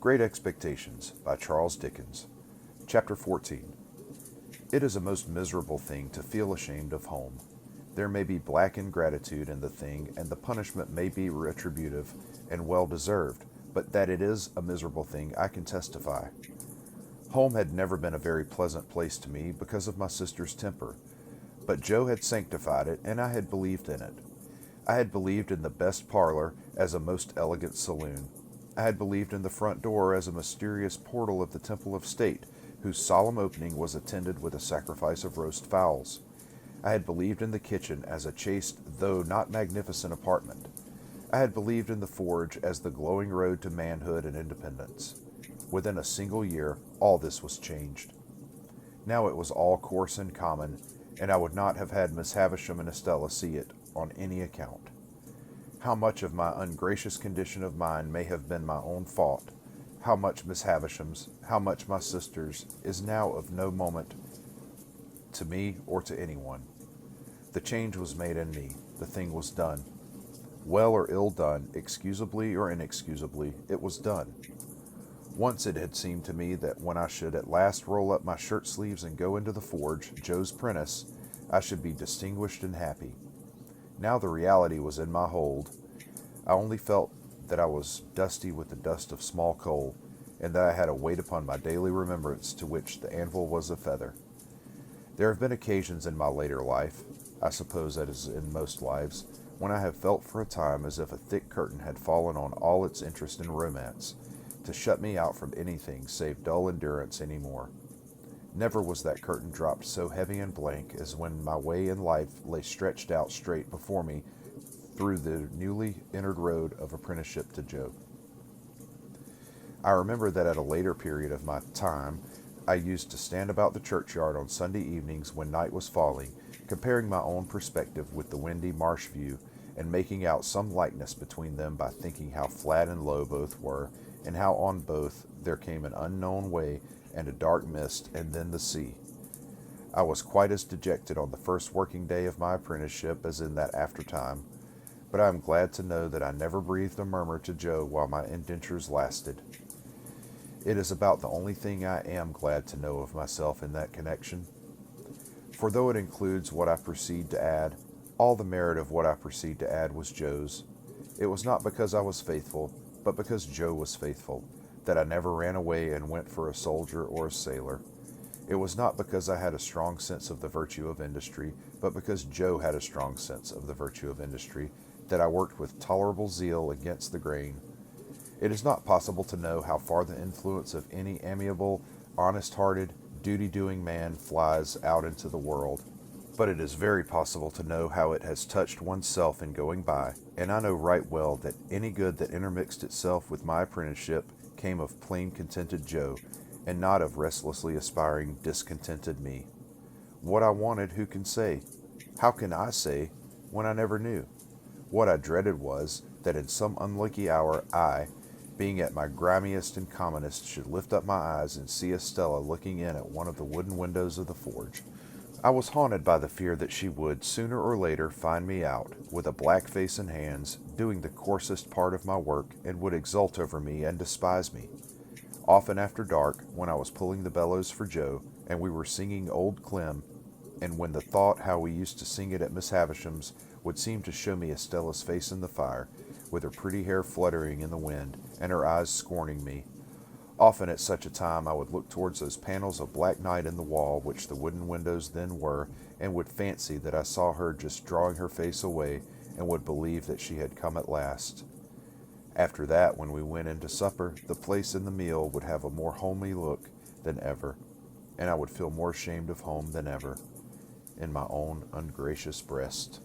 Great Expectations by Charles Dickens. Chapter 14. It is a most miserable thing to feel ashamed of home. There may be black ingratitude in the thing, and the punishment may be retributive and well deserved, but that it is a miserable thing I can testify. Home had never been a very pleasant place to me because of my sister's temper, but Joe had sanctified it, and I had believed in it. I had believed in the best parlor as a most elegant saloon. I had believed in the front door as a mysterious portal of the temple of state, whose solemn opening was attended with a sacrifice of roast fowls. I had believed in the kitchen as a chaste, though not magnificent apartment. I had believed in the forge as the glowing road to manhood and independence. Within a single year, all this was changed. Now it was all coarse and common, and I would not have had Miss Havisham and Estella see it on any account. How much of my ungracious condition of mind may have been my own fault, how much Miss Havisham's, how much my sister's, is now of no moment to me or to anyone. The change was made in me. The thing was done. Well or ill done, excusably or inexcusably, it was done. Once it had seemed to me that when I should at last roll up my shirt sleeves and go into the forge, Joe's prentice, I should be distinguished and happy. Now the reality was in my hold. I only felt that I was dusty with the dust of small coal, and that I had a weight upon my daily remembrance to which the anvil was a feather. There have been occasions in my later life, I suppose as in most lives, when I have felt for a time as if a thick curtain had fallen on all its interest and romance, to shut me out from anything save dull endurance any more. Never was that curtain dropped so heavy and blank as when my way in life lay stretched out straight before me through the newly entered road of apprenticeship to Joe. I remember that at a later period of my time, I used to stand about the churchyard on Sunday evenings when night was falling, comparing my own perspective with the windy marsh view, and making out some likeness between them by thinking how flat and low both were, and how on both there came an unknown way and a dark mist, and then the sea. I was quite as dejected on the first working day of my apprenticeship as in that aftertime, but I am glad to know that I never breathed a murmur to Joe while my indentures lasted. It is about the only thing I am glad to know of myself in that connection. For though it includes what I proceed to add, all the merit of what I proceed to add was Joe's. It was not because I was faithful, but because Joe was faithful, that I never ran away and went for a soldier or a sailor. It was not because I had a strong sense of the virtue of industry, but because Joe had a strong sense of the virtue of industry, that I worked with tolerable zeal against the grain. It is not possible to know how far the influence of any amiable, honest-hearted, duty-doing man flies out into the world, but it is very possible to know how it has touched oneself in going by, and I know right well that any good that intermixed itself with my apprenticeship came of plain contented Joe, and not of restlessly aspiring, discontented me. What I wanted, who can say? How can I say, when I never knew? What I dreaded was, that in some unlucky hour I, being at my grimiest and commonest, should lift up my eyes and see Estella looking in at one of the wooden windows of the forge. I was haunted by the fear that she would, sooner or later, find me out, with a black face and hands, doing the coarsest part of my work, and would exult over me and despise me. Often after dark, when I was pulling the bellows for Joe, and we were singing Old Clem, and when the thought how we used to sing it at Miss Havisham's would seem to show me Estella's face in the fire, with her pretty hair fluttering in the wind, and her eyes scorning me. Often at such a time I would look towards those panels of black night in the wall which the wooden windows then were, and would fancy that I saw her just drawing her face away, and would believe that she had come at last. After that, when we went in to supper, the place and the meal would have a more homely look than ever, and I would feel more ashamed of home than ever, in my own ungracious breast.